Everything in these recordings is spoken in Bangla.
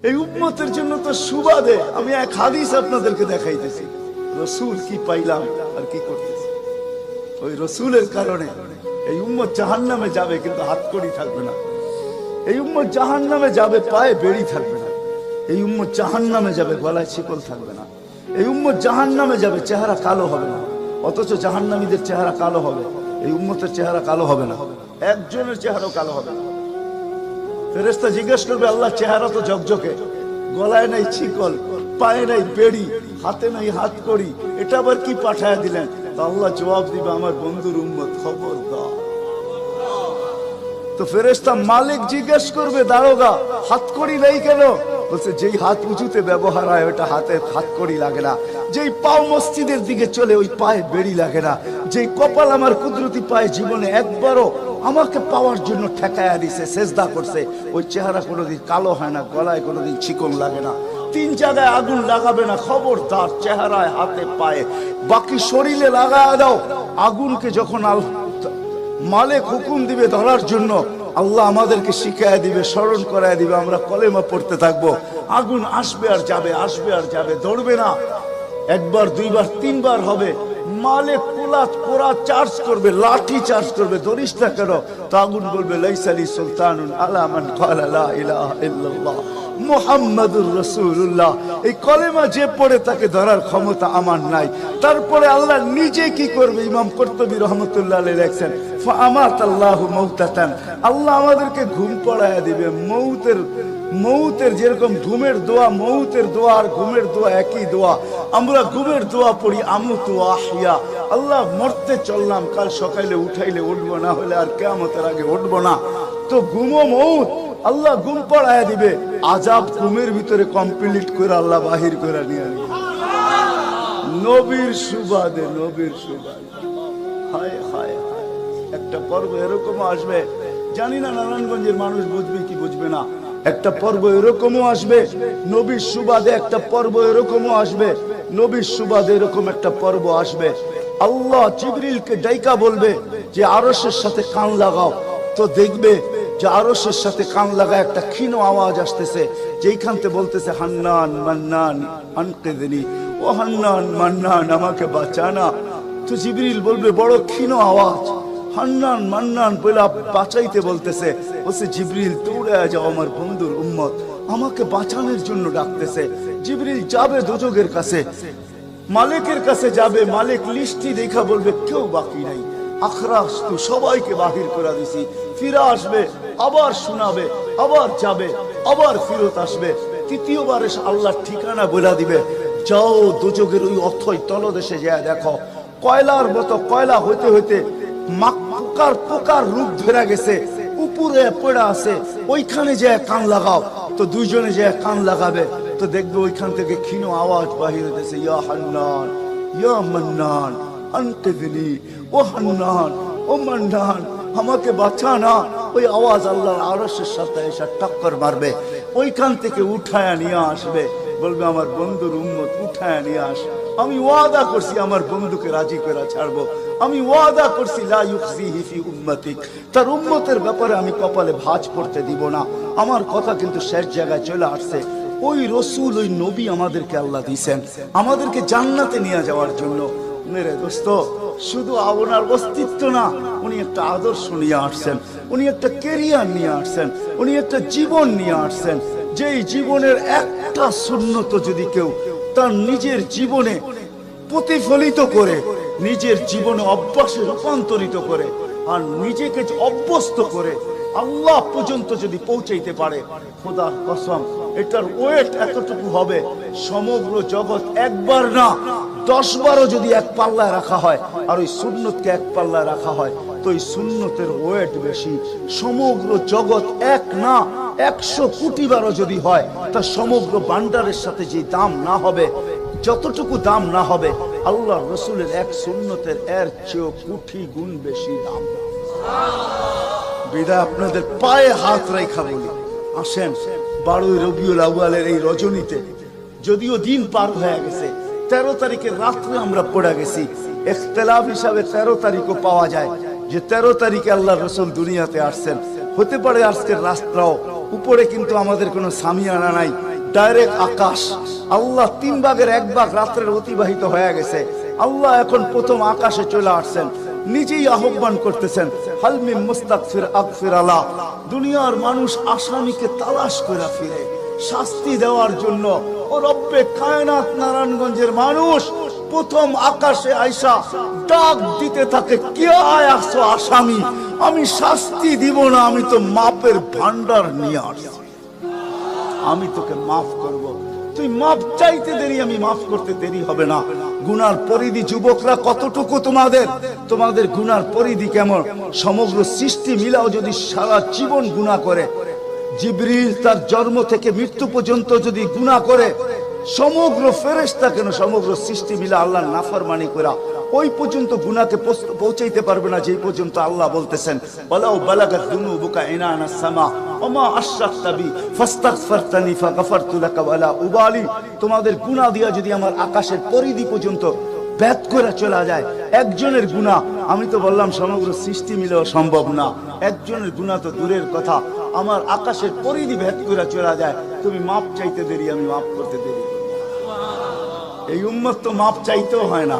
এই উম্মতের জন্য তো সুবাদে আমি এক হাদিস আপনাদেরকে দেখাইতেছি, রসুল কি পাইলাম আর কি করতেছি। ওই রসুলের কারণে এই উম্মত জাহান্নামে যাবে, কিন্তু হাতকড়ি থাকবে না। এই উম্মত জাহান্নামে যাবে, পায়ে বেড়ি থাকবে না। এই উম্মত জাহান্নামে যাবে, গলায় শিকল থাকবে না। এই উম্মত জাহান্নামে যাবে, চেহারা কালো হবে না। অথচ জাহান্নামীদের চেহারা কালো হবে, এই উম্মতের চেহারা কালো হবে না। একজনের চেহারাও কালো হবে না। ফেরেশতা জিজ্ঞেস করবে, আল্লাহ চেহারা তো ঝকঝকে, গলায় নাই শিকল, পায়ে নাই বেড়ি, হাতে নাই হাতকড়ি, এটা আবার কি পাঠায় দিলেন? তো আল্লাহ জবাব দিবে, আমার বন্ধুর উম্মত, খবরদার। তো ফেরেশতা মালিক জিজ্ঞেস করবে, দারোগা হাতকড়ি নেই কেন? বলছে, যেই হাত উঁচুতে ব্যবহার হয় ওটা হাতে হাতকড়ি লাগে না। যেই পাও মসজিদের দিকে চলে ওই পায়ে বেড়ি লাগে না। যেই কপাল আমার কুদরতি পায়ে জীবনে একবারও আমাকে পাওয়ার জন্য ঠেকায়া দিছে, সেজদা করছে, ওই চেহারা কোনোদিন কালো হয় না, গলায় কোনোদিন চিকন লাগে না। 3 জায়গায় আগুন লাগাবে না, খবরদার। চেহারায়, হাতে, পায়ে, বাকি শরীরে লাগায়া দাও। আগুনকে যখন মালিক হুকুম দিবে ধরার জন্য, আল্লাহ আমাদেরকে শিখায় দিবে, স্মরণ করায় দিবে, আমরা কলেমা পড়তে থাকবো। আগুন আসবে আর যাবে, আসবে আর যাবে, ধরবে না। একবার, দুইবার, 3 বার হবে। মালিক কোরা চার্জ করবে, লাঠি চার্জ করবে, ধরিস না কেন? তো আগুন বলবে, লাইসালি সুলতানুন আলা মান ক্বালা লা ইলাহা ইল্লাল্লাহ মুহাম্মাদুর রাসূলুল্লাহ। এই কলেমা যে পড়ে তাকে ধরার ক্ষমতা আমার নাই। তারপরে আল্লাহ নিজে কি করবে? ইমাম কুরতুবী রাহমাতুল্লাহ আলাইহি লেখেন, ফাআমাতাল্লাহু মাউতাতান, আল্লাহ আমাদেরকে ঘুম পড়ায়া দিবে। মৌতের যেরকম ঘুমের দোয়া, মৌতের দোয়া আর ঘুমের দোয়া একই দোয়া। আমরা ঘুমের দোয়া পড়ি, আমুতু আহিয়া, আল্লাহ মরতে চললাম, কাল সকালে উঠাইলে উঠবো, না হলে আর কিয়ামতের আগে উঠবো না। তো ঘুমো মৌত, আল্লাহ ঘুম পড়ায়া দিবে। আযাব ঘুমের ভিতরে কমপ্লিট করে আল্লাহ বাহির করে নিয়ে আসবে। নবীর সুবাদে, নবীর সুবাদে। হায় হায় হায়, একটা পর্ব এরকমও আসবে, জানি না নারায়ণগঞ্জের মানুষ বুঝবে কি বুঝবে না। একটা পর্ব এরকমও আসবে নবীর সুবাদে, একটা পর্ব এরকমও আসবে নবীর সুবাদে, এরকম একটা পর্ব আসবে। আল্লাহ জিবরিলকে ডাইকা বলবে যে আরশের সাথে কান লাগাও। তো দেখবে যে আরশের সাথে কান লাগা একটা ক্ষীণ আওয়াজ আসতেছে, যেইখান থেকে বলতেছে, হান্নান মান্নান আনকিযনি, ও হান্নান মান্নান আমাকে বাঁচানা। তো জিবরিল বলবে, বড় ক্ষীণ আওয়াজ, হান্নান মান্নান বলে বাঁচাইতে বলতেছে। বলছে, জিবরিল দৌড়ে যাও, আমার বন্ধুর উম্মত আমাকে বাঁচানোর জন্য ডাকতেছে। জিবরিল যাবে দোজখের কাছে, মালিকের কাছে যাবে। মালিক লিস্টি দেখা বলবে, কেউ বাকি নাই, আখরাস তো সবাইকে বাহির করে দিছি। ফিরে আসবে, আবার শোনাবে, আবার যাবে, আবার ফিরত আসবে। তৃতীয়বার এসে আল্লাহর ঠিকানা বলে দিবে, যাও দোজখের ওই অথই তলদেশে যায় দেখো, কয়লার মতো কয়লা হইতে হইতে পোকার রূপ ধরে গেছে, উপরে পড়ে আছে, ওইখানে যে কান লাগাও। তো দুইজনে যে কান লাগাবে, তো দেখবে ওইখান থেকে ক্ষীণ আওয়াজ বাহির হইতেছে, ইয়া হান্নান ইয়া মান্নান আনকিযনি, ও হান্নান ও মান্নান আমাকে বাঁচানা। ওই আওয়াজ আল্লাহর আরশের সাথে এসে টক্কর মারবে, ওইখান থেকে উঠায়া নিয়ে আসবে। বলবে, আমার বন্ধুর উম্মত উঠায়া নিয়ে আস, আমি ওয়াদা করছি আমার বন্ধুকে রাজি করে ছাড়বো। আমি ওয়াদা করছি লা ইউখজিহি ফি উম্মতিক, তার উম্মতের ব্যাপারে আমি কপালে ভাঁজ পড়তে দিব না। আমার কথা কিন্তু শেষ জায়গায় চলে আসছে। ওই রসুল, ওই নবী আমাদেরকে আল্লাহ দিয়েছেন আমাদেরকে জান্নাতে নিয়ে যাওয়ার জন্য। মেরে দোস্ত, শুধু ওনার অস্তিত্ব না, উনি একটা আদর্শ নিয়ে আসছেন, উনি একটা ক্যারিয়ার নিয়ে আসছেন, উনি একটা জীবন নিয়ে আসছেন। যেই জীবনের একটা সুন্নত যদি কেউ তার নিজের জীবনে প্রতিফলিত করে, নিজের জীবনে অভ্যাসে রূপান্তরিত করে, আর নিজেকে অভ্যস্ত করে আল্লাহ পর্যন্ত যদি পৌঁছাইতে পারে, খোদার কসম এটার ওয়েট এতটুকু হবে, সমগ্র জগৎ একবার না 10 বারও যদি এক পাল্লায় রাখা হয়, আর ওই সুন্নতকে এক পাল্লায় রাখা হয়, তো এই সুন্নতের ওয়েট বেশি। সমগ্র জগৎ এক না 100 কোটি বারও যদি হয়, তা সমগ্র ভান্ডারের সাথে যে দাম না হবে, যতটুকু দাম না হবে, আল্লাহ রসুলের এক সুন্নতের এর চেয়েও কোটি গুণ বেশি দাম। বিদায় আপনাদের পায়ে হাত রেখা বলি, আসেন 12 রবিউল আউয়ালের এই রজনীতে, যদিও দিন পার হয়ে গেছে, 13 তারিখের রাত্রে আমরা পড়ে গেছি। ইখতিলাফ হিসাবে 13 তারিখও পাওয়া যায়, যে 13 তারিখে আল্লাহ রসুল দুনিয়াতে আসছেন। হতে পারে আজকের রাস্তাও উপরে কিন্তু আমাদের কোনো সামিয়ানা নাই, ডাইরেক্ট আকাশ। আল্লাহ 3 ভাগের 1 ভাগ রাত্রের অতিবাহিত হয়ে গেছে, আল্লাহ এখন প্রথম আকাশে চলে আসছেন, নিজেই আহ্বান করতেছেন, হাল মিন মুস্তাগফির আগফির আলা। দুনিয়ার মানুষ আসামিকে তালাশ করে ফিরে শাস্তি দেওয়ার জন্য, ও রব্বে কায়নাত নারায়ণগঞ্জের মানুষ প্রথম আকাশে আইসা ডাক দিতে থাকে, কে আসছো আসামি, আমি শাস্তি দিব না, আমি তো মাপের ভান্ডার নিয়ে আসছি, আমি তোকে মাফ করব, তুই মাফ চাইতে দেরি, আমি মাফ করতে দেরি হবে না। গুনার পরিধি যুবকরা কতটুকু তোমাদের গুনার পরিধি কেমন? সমগ্র সৃষ্টি মিলাও যদি সারা জীবন গুনাহ করে, জিবরিল তার জন্ম থেকে মৃত্যু পর্যন্ত যদি গুনাহ করে, সমগ্র ফেরেশতা কেন সমগ্র সৃষ্টি মিলা আল্লাহর নাফরমানি করা ওই পর্যন্ত গুনাহকে পৌঁছাইতে পারবে না, যেই পর্যন্ত আল্লাহ বলতেছেন ওয়ালাউ বালাগাত যুনুবুকা ইনানাস সামা ওমা আশরাকতা বি ফাস্তাগফারতানি ফাগফারতু লাকা ওয়ালা উবালি। তোমাদের গুনাহ দিয়া যদি আমার আকাশের পরিধি পর্যন্ত ভেদ করে চলা যায়, একজনের গুনাহ, আমি তো বললাম সমগ্র সৃষ্টি মিলেও সম্ভব না, একজনের গুনাহ তো দূরের কথা, আমার আকাশের পরিধি ভেদ করে চলা যায়, তুমি মাপ চাইতে দেরি, আমি মাপ করতে দেরি। এই উম্মত তো মাপ চাইতেও হয় না,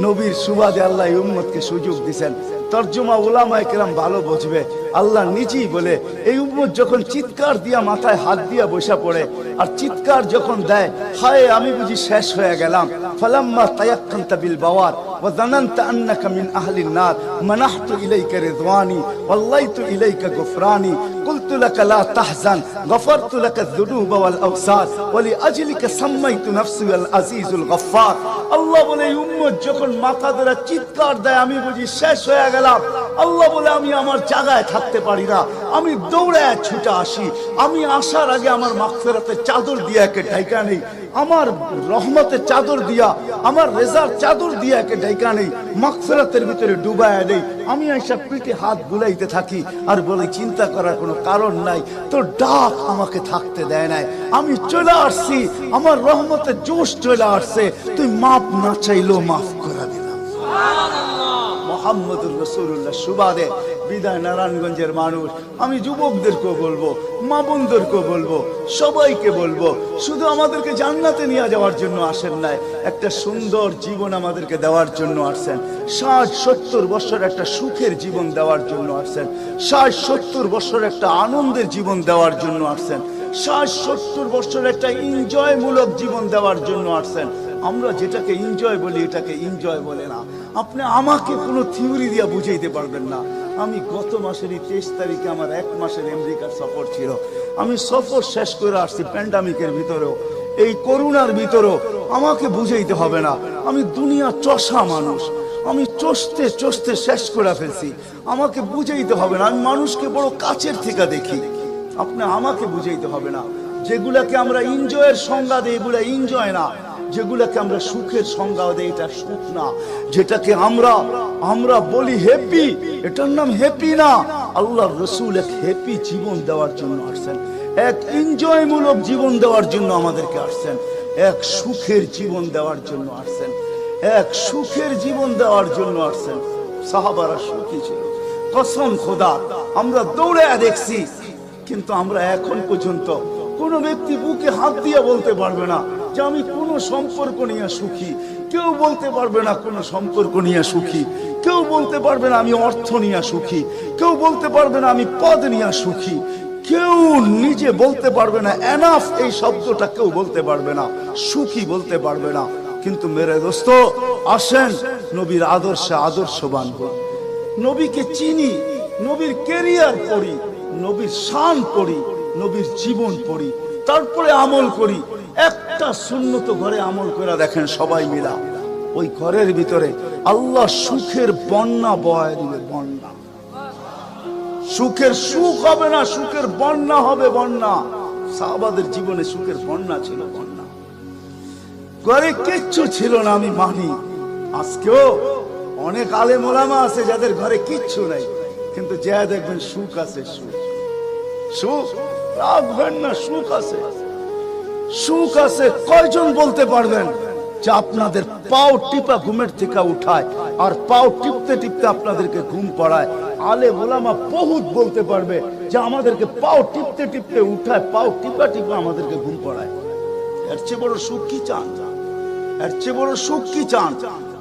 নবীর সুবাদে আল্লাহ এই উম্মতকে সুযোগ দিয়েছেন। তরজমা উলামায়ে কেরাম ভালো বুঝবে, আল্লাহ নিজেই বলে এই উম্মত যখন চিৎকার দিয়া মাথায় হাত দিয়া বসা পড়ে আর চিৎকার যখন দেয়, হায় আমি বুঝি শেষ হয়ে গেলাম, ফালাম্মা তায়াক্কানতা বিল বাওয়ার ওয়া যানানতা আন্নাকা মিন আহলিন নার মানাহতু ইলাইকা রিদওয়ানি ওয়াল্লাইতু ইলাইকা গুফরানি কুলতু লাকা লা তাহজান গফারতু লাকা যুনুবা ওয়াল আওসার ওয়া লিআজলিকা সাম্মাইতু নাফসি আল আজিজুল গফফার। আল্লাহ বলে এই উম্মত যখন মাথা ধরে চিৎকার দেয়, আমি বুঝি শেষ হয়ে গেলাম, আল্লাহ বলে আমি আমার জায়গায় থাকতে পারি না, আমি দৌড়ায় ছুটে আসি, আমি আসার আগে আমার মাগফিরাতের চাদর দিয়া একে ঢাকা নেই, আমার রহমতের চাদর দিয়া, আমার রেজার চাদর দিয়া একে ঢাকা নেই, মাগফিরাতের ভিতরে ডুবায়া নেই, আমি আইসা পিঠে হাত বুলাইতে থাকি আর বলে চিন্তা করার কোনো কারণ নাই, তোর ডাক আমাকে থাকতে দেয় নাই, আমি চলে আসছি, আমার রহমতের জোশ চলে আসছে, তুই মাপ না চাইলেও মাফ করে দিলাম। মুহাম্মদুর রাসূলুল্লাহ সুবাদে বিদায় নারায়ণগঞ্জের মানুষ, আমি যুবকদেরকেও বলবো, মা বোনদেরকেও বলবো, সবাইকে বলবো, শুধু আমাদেরকে জান্নাতে নিয়ে যাওয়ার জন্য আসেন নাই, একটা সুন্দর জীবন আমাদেরকে দেওয়ার জন্য আসছেন, 60-70 বছর একটা সুখের জীবন দেওয়ার জন্য আসছেন, 60-70 বছর একটা আনন্দের জীবন দেওয়ার জন্য আসছেন, 60-70 বছর একটা এনজয় মূলক জীবন দেওয়ার জন্য আসছেন। আমরা যেটাকে এনজয় বলি এটাকে এনজয় বলে না। আপনি আমাকে কোনো থিওরি দিয়া বুঝাইতে পারবেন না। আমি গত মাসেরই 23 তারিখে আমার 1 মাসের আমেরিকার সফর ছিল, আমি সফর শেষ করে আসছি প্যান্ডামিকের ভিতরেও, এই করোনার ভিতরেও, আমাকে বুঝাইতে হবে না, আমি দুনিয়া চষা মানুষ, আমি চষতে চষতে শেষ করে ফেলছি, আমাকে বুঝাইতে হবে না, আমি মানুষকে বড় কাছের থেকে দেখি, আপনি আমাকে বুঝাইতে হবে না। যেগুলাকে আমরা এনজয়ের সংজ্ঞা দিই এগুলা এনজয় না, যেগুলাকে আমরা সুখের সংজ্ঞা দেই এটা সুখ না, যেটাকে আমরা বলি হ্যাপি, এটার নাম হ্যাপি না। আল্লাহর রাসূল এক হ্যাপি জীবন দেওয়ার জন্য আসছেন, এক এনজয় মূলক জীবন দেওয়ার জন্য আমাদেরকে আসছেন, এক সুখের জীবন দেওয়ার জন্য আসছেন, এক সুখের জীবন দেওয়ার জন্য আসছেন। সাহাবারা সুখী ছিল, কসম খোদা, আমরা দৌড়ে দেখছি, কিন্তু আমরা এখন পর্যন্ত কোন ব্যক্তি বুকে হাত দিয়ে বলতে পারবে না যে আমি কোন সম্পর্ক নিয়ে সুখী, কেউ বলতে পারবে না কোন সম্পর্ক নিয়ে সুখী, কেউ বলতে পারবে না আমি অর্থ নিয়ে সুখী, কেউ বলতে পারবে না আমি পদ নিয়ে সুখী, কেউ নিজে বলতে পারবে না এনাফ এই শব্দটা কেউ বলতে পারবে না, সুখী বলতে পারবে না। কিন্তু মেরে দোস্ত আসেন নবীর আদর্শে আদর্শবান হই, নবীকে চিনি, নবীর ক্যারিয়ার পড়ি, নবীর শান পড়ি, নবীর জীবন পড়ি, তারপরে আমল করি। একটা সুন্নত ঘরে আমল করে দেখেন সবাই মিলা, ওই ঘরের ভিতরে আল্লাহ সুখের বন্যা বয় দিবে, বন্যা, সুখের সুখ হবে না, সুখের বন্যা হবে, বন্যা। সাহাবাদের জীবনে সুখের বন্যা ছিল, বন্যা, ঘরে কিচ্ছু ছিল না, আমি মানি। আজকেও অনেক আলেম ওলামা আছে যাদের ঘরে কিচ্ছু নাই, কিন্তু যা দেখবেন সুখ আছে, সুখ, সুখ রাখবেন না, সুখ আছে, সুখ আছে। কয়জন বলতে পারবেন যে আপনাদের পাও টিপা ঘুমের থেকে উঠায় আর পাও টিপতে টিপতে আপনাদেরকে ঘুম পড়ায়? আলেম ওলামা বহুত বলতে পারবে, যে আমাদেরকে পাও টিপতে টিপতে উঠায়, পাও টিপা টিপা আমাদেরকে ঘুম পড়ায়। এর চেয়ে বড় সুখ কি চান? এর চেয়ে বড় সুখ কি চান?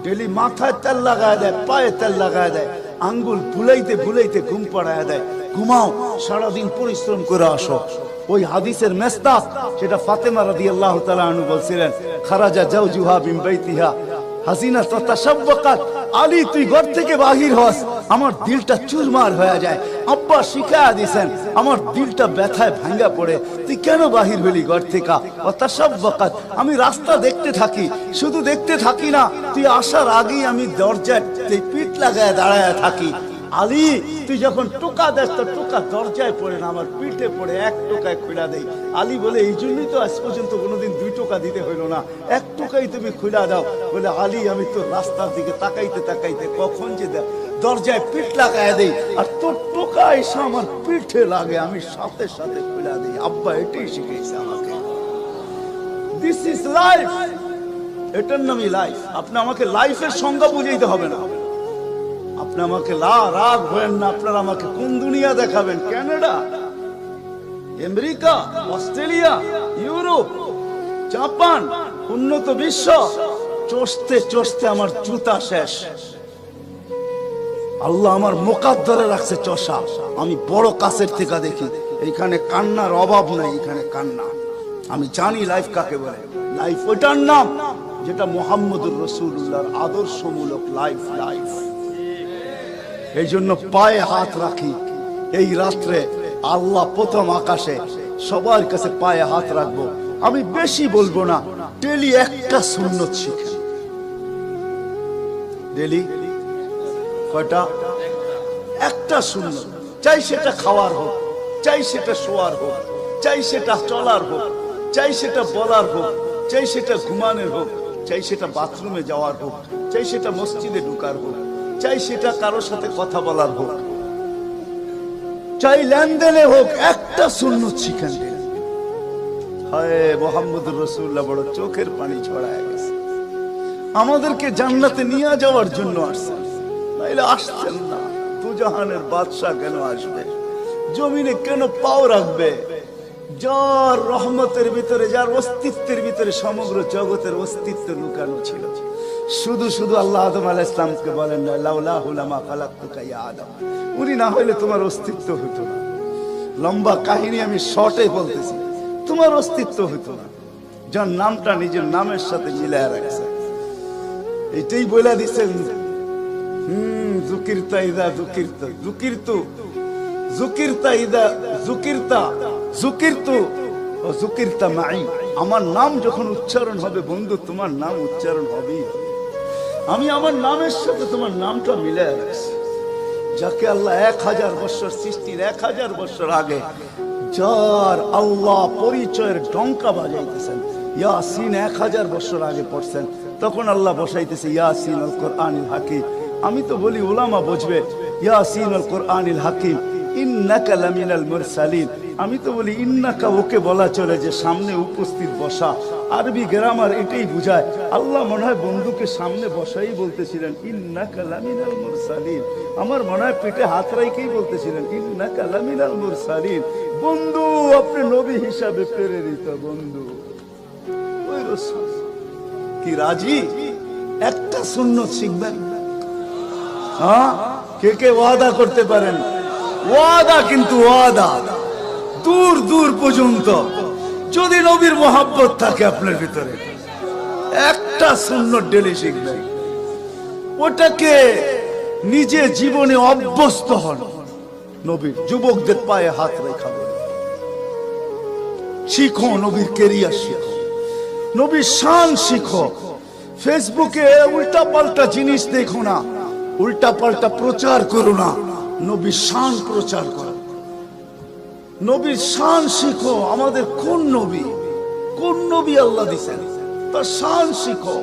ডেলি মাথায় তেল লাগায় দেয়, পায়ে তেল লাগায় দেয়, আঙ্গুল ভুলাইতে ভুলাইতে ঘুম পড়ায় দেয়। ঘুমাও, সারাদিন পরিশ্রম করে আসো। ওই হাদিসের মেস্তাক, সেটা ফাতেমা রাদিয়াল্লাহু তাআলা আনহা বলছিলেন, খারাজা জাওজুহা মিন বাইতিহা হাসিনা তাতাশাব্বাকাত। আলী তুই ঘর থেকে বাহির হস, আমার দিলটা চুরমার হয়ে যায়। আব্বা শিখায়া দিয়েছেন, আমার দিলটা ব্যথায় ভাঙ্গা পড়ে। তুই কেন বাহির হলি ঘর থেকে? তাতাশাব্বাকাত, আমি রাস্তা দেখতে থাকি, শুধু দেখতে থাকি না, তুই আসার আগেই আমি দরজায় পিঠ লাগায় দাঁড়ায় থাকি। আলী তুই যখন টোকা দেস তো টোকা দরজায় পড়ে না, আমার পিঠে পড়ে, এক টোকায় খুলা দেই। আলী বলে এই জন্যই তো আজ পর্যন্ত কোনোদিন 2 টোকা দিতে হইল না, 1 টোকাই তুমি খুলা দাও। বলে আলী আমি তো রাস্তার দিকে তাকাইতে তাকাইতে কখন যে দরজায় পিঠ লাগায় দেই, আর তোর টোকা এসে আমার পিঠে লাগে, আমি সাথে সাথে খুলা দিই। আব্বা এটাই শিখেছে আমাকে। দিস ইজ লাইফ, এটার নামই লাইফ। আপনি আমাকে লাইফের সংজ্ঞা বুঝাইতে হবে না। আপনি আমাকে রাগ হবেন না, আপনারা আমাকে কোন দুনিয়া দেখাবেন? Canada, America, Australia, Europe, Japan, উন্নত বিশ্ব, চষতে চষতে আমার জুতা শেষ। আল্লাহ আমার মোকাদ্দরে রাখছে চষা। আমি বড় কাছের থেকে দেখি, এইখানে কান্নার অভাব নাই, এখানে কান্না। আমি জানি লাইফ কাকে বলে। লাইফ ওইটার নাম যেটা মুহাম্মদুর রাসূলুল্লাহর আদর্শমূলক লাইফ। লাইফ এই জন্য পায়ে হাত রাখি। এই রাত্রে আল্লাহ প্রথম আকাশে সবার কাছে পায়ে হাত রাখবো। আমি বেশি বলবো না, ডেলি একটা সুন্নত শিখেন। ডেলি কয়টা? একটা সুন্নত। চাই সেটা খাওয়ার হোক, চাই সেটা শোয়ার হোক, চাই সেটা চলার হোক, চাই সেটা বলার হোক, চাই সেটা ঘুমানোর হোক, চাই সেটা বাথরুমে যাওয়ার হোক, চাই সেটা মসজিদে ঢুকার হোক, চাই সেটা কারোর সাথে কথা বলার হোক, চাই লেনদেনে হোক, একটা সুন্নত শিখেন। হায় মুহাম্মদুর রাসূলুল্লাহ বড় চোখের পানি ছড়ায় গেছে। আমাদেরকে জান্নাতে নিয়ে যাওয়ার জন্য আসছেন, নাইলে আসছেন না। দুজাহানের বাদশা কেন আসবে? জমিনে কেন পাও রাখবে? যার রহমতের ভিতরে, যার অস্তিত্বের ভিতরে সমগ্র জগতের অস্তিত্ব লুকানো ছিল। শুধু শুধু আল্লাহ আদম আলাইহিস সালামকে বলেন না, লাউলাহু লামা খালাকতুকা ইয়া আদম। উনি না হইলে তোমার অস্তিত্ব হতো না। লম্বা কাহিনী আমি শর্টে বলতেছি, তোমার অস্তিত্ব হতো না। যার নামটা নিজের নামের সাথে মিলায় রাখছে, এটাই বলে দিচ্ছেন। যুকিরতা ইদা যুকিরতা, যুকিরতু যুকিরতা ইদা যুকিরতা, যুকিরতু ও যুকিরতা মাই। আমার নাম যখন উচ্চারণ হবে বন্ধু, তোমার নাম উচ্চারণ হবেই। আমি আমার নামের সাথে তোমার নামটা মিলে রাখছি। যাকে আল্লাহ 1000 বছর সৃষ্টির 1000 বছর আগে, যার আল্লাহ পরিচয়ের ডঙ্কা বাজাইতেছেন, ইয়াসিন 1000 বছর আগে পড়ছেন, তখন আল্লাহ বসাইতেছে ইয়াসিন আল কোরআনিল হাকিম। আমি তো বলি উলামা বুঝবে, ইয়াসিন আল কোরআনিল হাকিম ইন্নাকা লামিনাল মুরসালিন। আমি তো বলি ইন্নাকা ওকে বলা চলে যে সামনে উপস্থিত বসা। আরবি গ্রামার এটাই বুঝায়। আল্লাহ মনে হয় বন্ধুকে সামনে বসাই বলতেছিলেন ইন্নাকা লামিনাল মুরসালিন। আমার মনে হয় পেটে হাত রাইকেই বলতেছিলেন ইন্নাকা লামিনাল মুরসালিন। বন্ধু আপনি নবী হিসাবে প্রেরিত বন্ধু। ওই রাসূল কি রাজি? একটা সুন্নত শিখবেন। হ্যাঁ, কে কে ওয়াদা করতে পারেন? ওয়াদা, কিন্তু ওয়াদা দূর দূর পর্যন্ত। যদি নবীর মোহাব্বত থাকে আপনার ভিতরে, একটা সুন্নত ডেলি শিখবেন। ওটাকে নিজে জীবনে অভ্যস্ত হন। নবীর যুবকদের পায়ে হাত রেখা শিখো, নবীর কেরিয়ার শিখো, নবীর শান শিখো। ফেসবুকে উল্টা পাল্টা জিনিস দেখো না, উল্টা পাল্টা প্রচার করো না, নবীর শান প্রচার করো। নবীর শান শিখো। আমাদের কোন নবী, কোন নবী আল্লাহ দিয়েছেন, তার শান শিখো,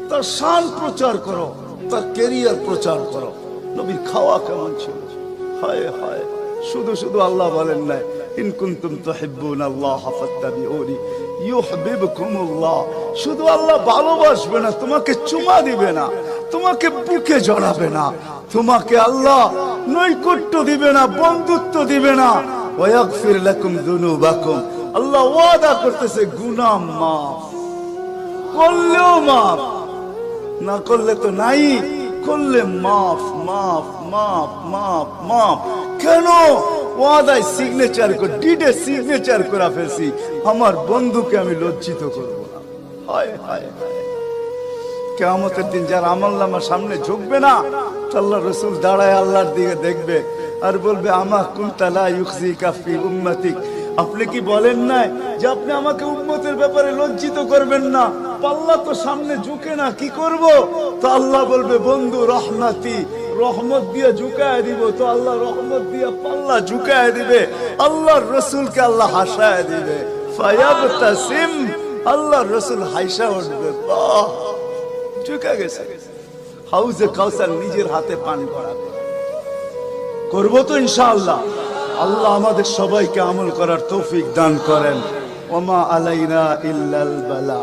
তার শান প্রচার করো, তার কেরিয়ার প্রচার করো। নবীর খাওয়া কেমন ছিল? হায় হায়, শুধু শুধু আল্লাহ বলেন না ইন কুনতুম তুহিব্বুনাল্লাহ ফাত্তাবিউনি ইউহিব্বুকুমুল্লাহ। শুধু আল্লাহ ভালোবাসবে না, তোমাকে চুমা দিবে না, তোমাকে বুকে জড়াবে না, তোমাকে আল্লাহ নৈকট্য দিবে না, বন্ধুত্ব দিবে না। ওয়াগফির লাকুম যুনুবাকুম, আল্লাহ ওয়াদা করতেছে গুনাহ মাফ করলেও মাফ, না করলে তো নাই, করলে মাফ মাফ মাফ মাফ মাফ। কেন? ওয়াদায় সিগনেচার করে, ডিডে সিগনেচার করে ফেলছি, আমার বন্ধুকে আমি লজ্জিত করব না। হায় হায় হায়, কিয়ামতের দিন যার আমলনামা সামনে ঝুঁকবে না, আল্লাহ রাসূল দাঁড়ায় আল্লাহর দিকে দেখবে আর বলবে আমা কুনতা লা ইউখজিকা ফি উম্মতিক, আপনি কি বলেন না যে আপনি আমাকে উম্মতের ব্যাপারে লজ্জিত করবেন না? পাল্লা তো সামনে ঝুঁকে না, কি করব? তো আল্লাহ বলবে বন্ধু রহমতি, রহমত দিয়ে ঝুঁকায় দিব। তো আল্লাহ রহমত দিয়ে পাল্লা ঝুঁকায় দিবে, আল্লাহর রাসূলকে আল্লাহ হাসায় দিবে। ফায়াবতাসিম, আল্লাহর রাসূল হাসা উঠবে, বাহ ঝুঁকে গেছে। হাউজে কাউসার নিজের হাতে পান করাবে, করবো তো ইনশাআল্লাহ। আল্লাহ আমাদের সবাইকে আমল করার তৌফিক দান করেন। ওমা আলাইনা ইল্লাল বালা।